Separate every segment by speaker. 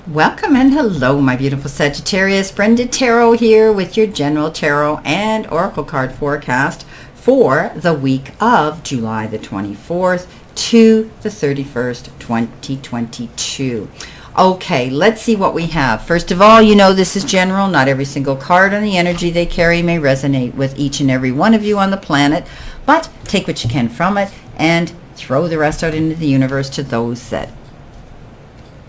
Speaker 1: Welcome and hello, my beautiful Sagittarius. Brenda Tarot here with your general tarot and oracle card forecast for the week of July the 24th to the 31st, 2022. Okay, let's see what we have. First of all, you know this is general. Not every single card and the energy they carry may resonate with each and every one of you on the planet, but take what you can from it and throw the rest out into the universe to those that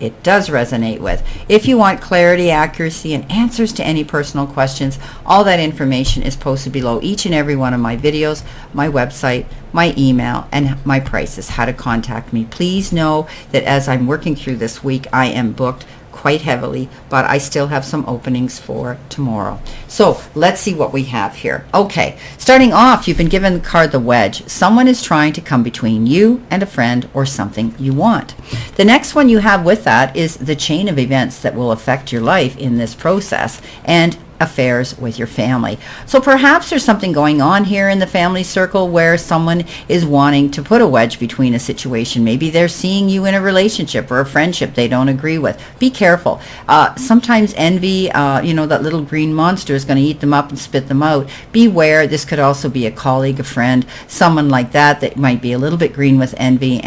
Speaker 1: it does resonate with. If you want clarity, accuracy, and answers to any personal questions, all that information is posted below each and every one of my videos, my website, my email, and my prices, how to contact me. Please know that as I'm working through this week, I am booked quite heavily, but I still have some openings for tomorrow. So let's see what we have here. Okay, starting off, you've been given the card the Wedge. Someone is trying to come between you and a friend or something you want. The next one you have with that is the chain of events that will affect your life in this process and affairs with your family. So perhaps there's something going on here in the family circle where someone is wanting to put a wedge between a situation. Maybe they're seeing you in a relationship or a friendship they don't agree with. Be careful. Sometimes envy, that little green monster is going to eat them up and spit them out. Beware. This could also be a colleague, a friend, someone like that might be a little bit green with envy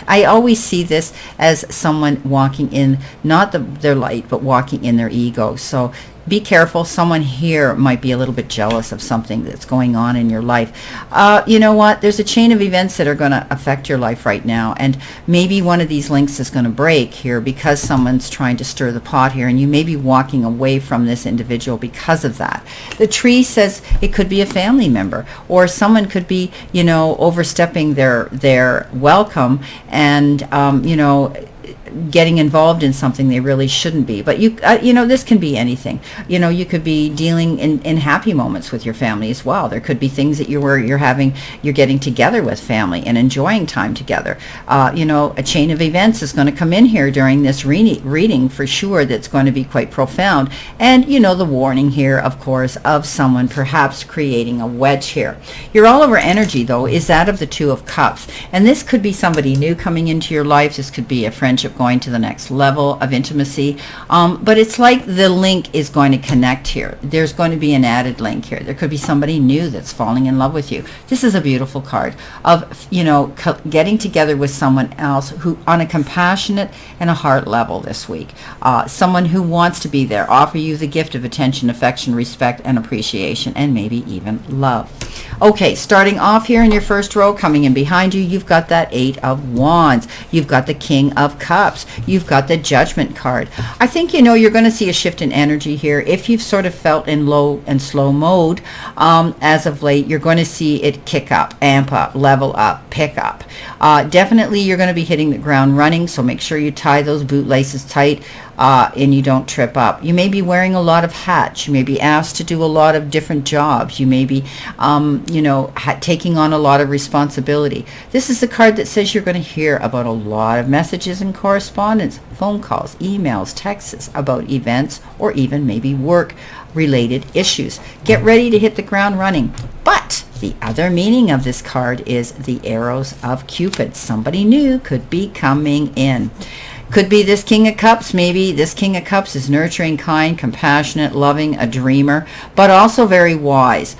Speaker 1: I always see this as someone walking in, not their light, but walking in their ego. So be careful. Someone here might be a little bit jealous of something that's going on in your life. You know what? There's a chain of events that are going to affect your life right now. And maybe one of these links is going to break here because someone's trying to stir the pot here. And you may be walking away from this individual because of that. The tree says it could be a family member or someone could be, overstepping their welcome and, getting involved in something they really shouldn't be. But this can be anything. You could be dealing in happy moments with your family as well. There could be things that you're getting together with family and enjoying time together. A chain of events is going to come in here during this reading for sure. That's going to be quite profound. And the warning here, of course, of someone perhaps creating a wedge here. Your all over energy though is that of the Two of Cups, and this could be somebody new coming into your life. This could be a friendship going to the next level of intimacy, but it's like the link is going to connect here. There's going to be an added link here. There could be somebody new that's falling in love with you. This is a beautiful card of getting together with someone else who on a compassionate and a heart level this week. Someone who wants to be there, offer you the gift of attention, affection, respect, and appreciation, and maybe even love. Okay, starting off here in your first row, coming in behind you, you've got that Eight of Wands. You've got the King of Cups. You've got the Judgment card. I think you're going to see a shift in energy here. If you've sort of felt in low and slow mode as of late, you're going to see it kick up, amp up, level up, pick up. Definitely you're going to be hitting the ground running, so make sure you tie those boot laces tight and you don't trip up. You may be wearing a lot of hats. You may be asked to do a lot of different jobs. You may be taking on a lot of responsibility. This is the card that says you're going to hear about a lot of messages and correspondence, phone calls, emails, texts about events, or even maybe work related issues. Get ready to hit the ground running. But the other meaning of this card is the arrows of Cupid. Somebody new could be coming in. Could be this King of Cups. Maybe this King of Cups is nurturing, kind, compassionate, loving, a dreamer, but also very wise,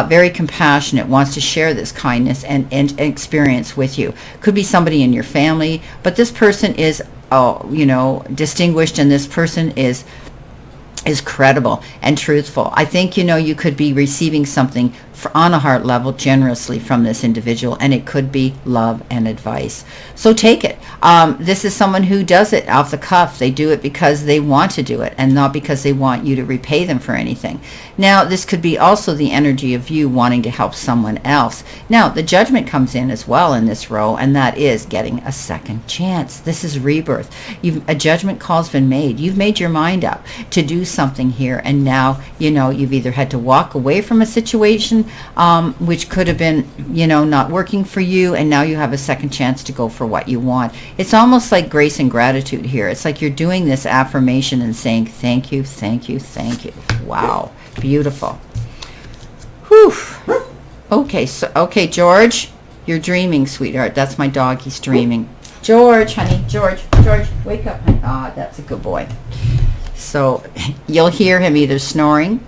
Speaker 1: very compassionate, wants to share this kindness and experience with you. Could be somebody in your family, but this person is, distinguished, and this person is credible and truthful. I think you could be receiving something on a heart level generously from this individual, and it could be love and advice. So take it. This is someone who does it off the cuff. They do it because they want to do it and not because they want you to repay them for anything. Now, this could be also the energy of you wanting to help someone else. Now, the Judgment comes in as well in this row, and that is getting a second chance. This is rebirth. A judgment call's been made. You've made your mind up to do something here, and now you've either had to walk away from a situation which could have been not working for you, and now you have a second chance to go for what you want. It's almost like grace and gratitude here. It's like you're doing this affirmation and saying thank you, thank you, thank you. Wow, beautiful. Whew. Okay, George, you're dreaming, sweetheart. That's my dog. He's dreaming. George, honey, George, wake up, honey. Ah, that's a good boy. So you'll hear him either snoring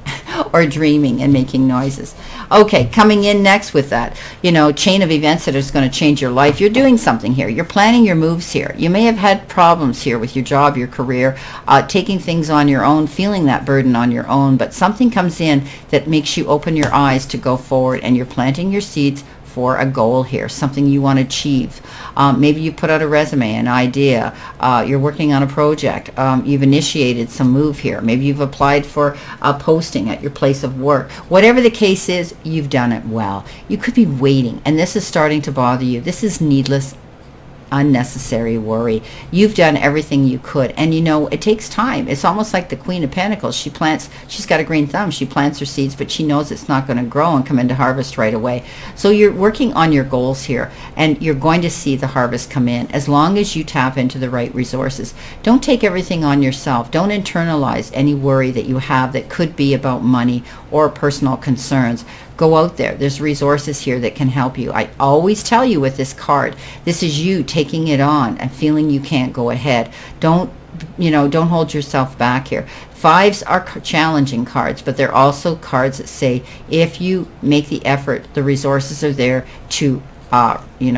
Speaker 1: or dreaming and making noises. Okay, coming in next with that, chain of events that is going to change your life. You're doing something here. You're planning your moves here. You may have had problems here with your job, your career, taking things on your own, feeling that burden on your own, but something comes in that makes you open your eyes to go forward, and you're planting your seeds for a goal here, something you want to achieve. Maybe you put out a resume, an idea, you're working on a project, you've initiated some move here, maybe you've applied for a posting at your place of work. Whatever the case is, you've done it well. You could be waiting, and this is starting to bother you. This is needless, unnecessary worry. You've done everything you could, and it takes time. It's almost like the Queen of Pentacles. She's got a green thumb. She plants her seeds, but she knows it's not going to grow and come into harvest right away. So you're working on your goals here, and you're going to see the harvest come in as long as you tap into the right resources. Don't take everything on yourself. Don't internalize any worry that you have that could be about money or personal concerns. Go out there. There's resources here that can help you. I always tell you with this card, this is you taking it on and feeling you can't go ahead. Don't hold yourself back here. Fives are challenging cards, but they're also cards that say if you make the effort, the resources are there to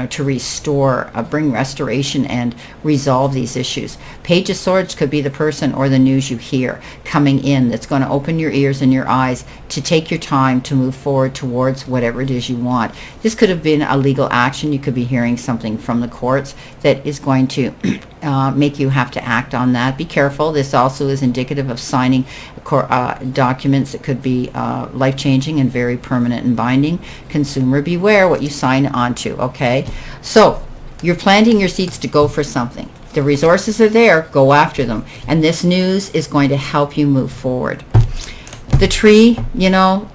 Speaker 1: to restore, bring restoration and resolve these issues. Page of Swords could be the person or the news you hear coming in that's going to open your ears and your eyes to take your time to move forward towards whatever it is you want. This could have been a legal action. You could be hearing something from the courts that is going to make you have to act on that. Be careful. This also is indicative of signing documents that could be life-changing and very permanent and binding. Consumer beware what you sign onto, okay? So you're planting your seeds to go for something. The resources are there. Go after them. And this news is going to help you move forward. The tree,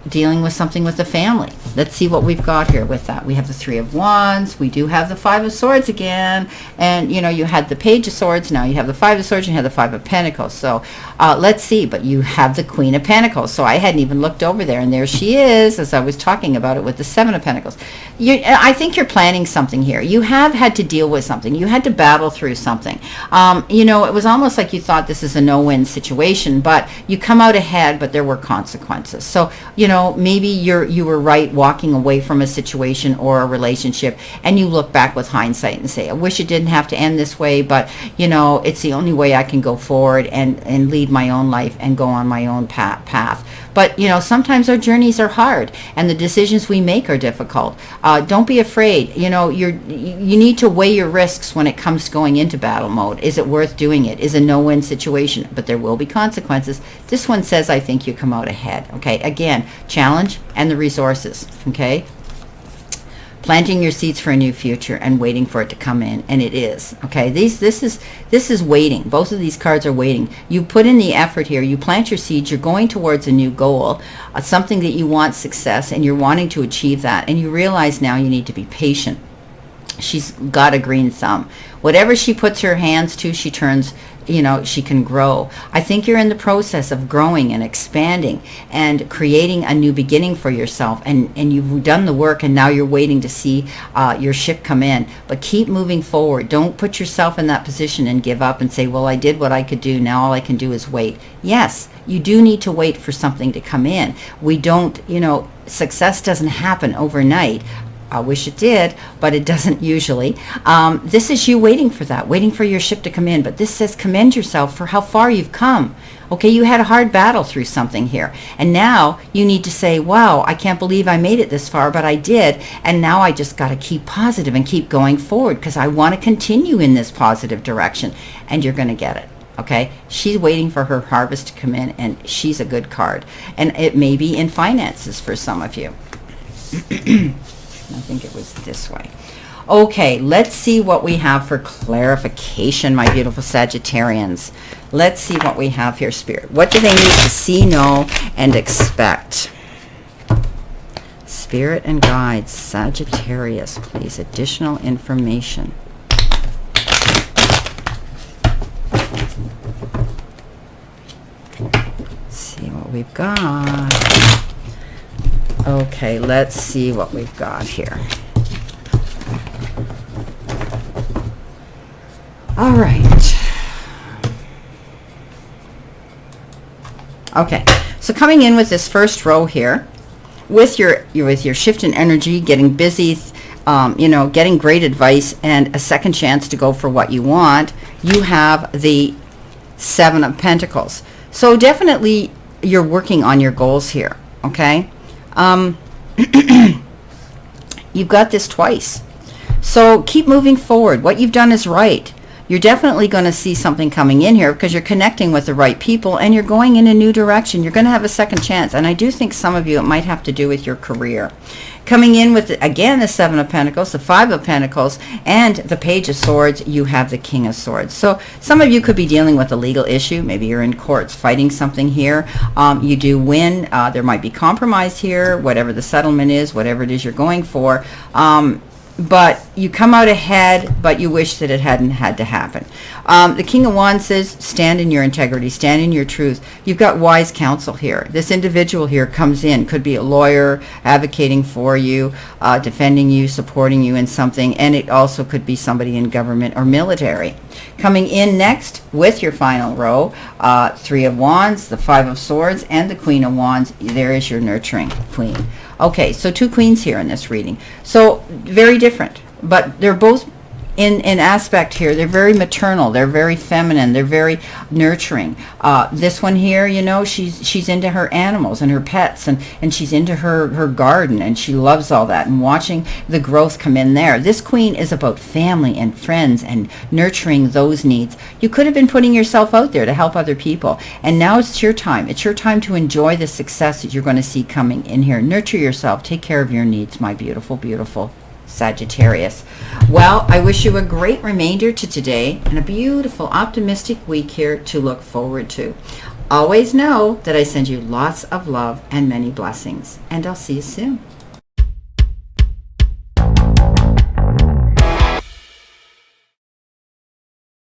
Speaker 1: dealing with something with the family. Let's see what we've got here with that. We have the Three of Wands. We do have the Five of Swords again. And, you had the Page of Swords. Now you have the Five of Swords. You have the Five of Pentacles. So let's see. But you have the Queen of Pentacles. So I hadn't even looked over there. And there she is, as I was talking about it with the Seven of Pentacles. I think you're planning something here. You have had to deal with something. You had to battle through something. It was almost like you thought this is a no-win situation. But you come out ahead, but there were consequences. So, maybe you were right walking away from a situation or a relationship, and you look back with hindsight and say, I wish it didn't have to end this way, but it's the only way I can go forward and lead my own life and go on my own path. But sometimes our journeys are hard and the decisions we make are difficult. Don't be afraid. You need to weigh your risks when it comes to going into battle mode. Is it worth doing it? Is a no-win situation? But there will be consequences. This one says I think you come out ahead. Okay, again, challenge and the resources. Okay, planting your seeds for a new future and waiting for it to come in, and it is. Okay, this is waiting. Both of these cards are waiting. You put in the effort here. You plant your seeds. You're going towards a new goal, something that you want success, and you're wanting to achieve that, and you realize now you need to be patient. She's got a green thumb. Whatever she puts her hands to, she turns, she can grow. I think you're in the process of growing and expanding and creating a new beginning for yourself. And you've done the work, and now you're waiting to see your ship come in. But keep moving forward. Don't put yourself in that position and give up and say, well, I did what I could do. Now all I can do is wait. Yes, you do need to wait for something to come in. We don't, success doesn't happen overnight. I wish it did, but it doesn't usually. This is you waiting for that, waiting for your ship to come in. But this says commend yourself for how far you've come. Okay, you had a hard battle through something here. And now you need to say, wow, I can't believe I made it this far, but I did. And now I just got to keep positive and keep going forward because I want to continue in this positive direction. And you're going to get it. Okay, she's waiting for her harvest to come in, and she's a good card. And it may be in finances for some of you. I think it was this way. Okay, let's see what we have for clarification, my beautiful Sagittarians. Let's see what we have here, Spirit. What do they need to see, know, and expect? Spirit and guides, Sagittarius, please. Additional information. See what we've got. Okay, let's see what we've got here. All right. Okay, so coming in with this first row here, with your shift in energy, getting busy, getting great advice and a second chance to go for what you want, you have the Seven of Pentacles. So definitely you're working on your goals here, okay? You've got this twice. So keep moving forward. What you've done is right. You're definitely going to see something coming in here because you're connecting with the right people and you're going in a new direction. You're going to have a second chance. And I do think some of you, it might have to do with your career. Coming in with, again, the Seven of Pentacles, the Five of Pentacles, and the Page of Swords, you have the King of Swords. So some of you could be dealing with a legal issue. Maybe you're in courts fighting something here. You do win. There might be compromise here, whatever the settlement is, whatever it is you're going for. But you come out ahead, but you wish that it hadn't had to happen. The King of Wands says, stand in your integrity, stand in your truth. You've got wise counsel here. This individual here comes in, could be a lawyer advocating for you, defending you, supporting you in something, and it also could be somebody in government or military. Coming in next with your final row, Three of Wands, the Five of Swords, and the Queen of Wands. There is your nurturing queen. Okay, so two queens here in this reading. So very different, but they're both in aspect here. They're very maternal. They're very feminine. They're very nurturing. This one here, you know, she's into her animals and her pets, and she's into her garden, and she loves all that and watching the growth come in there. This queen is about family and friends and nurturing those needs. You could have been putting yourself out there to help other people, and now it's your time. It's your time to enjoy the success that you're going to see coming in here. Nurture yourself. Take care of your needs, my beautiful, beautiful Sagittarius. Well, I wish you a great remainder to today and a beautiful, optimistic week here to look forward to. Always know that I send you lots of love and many blessings, and I'll see you soon.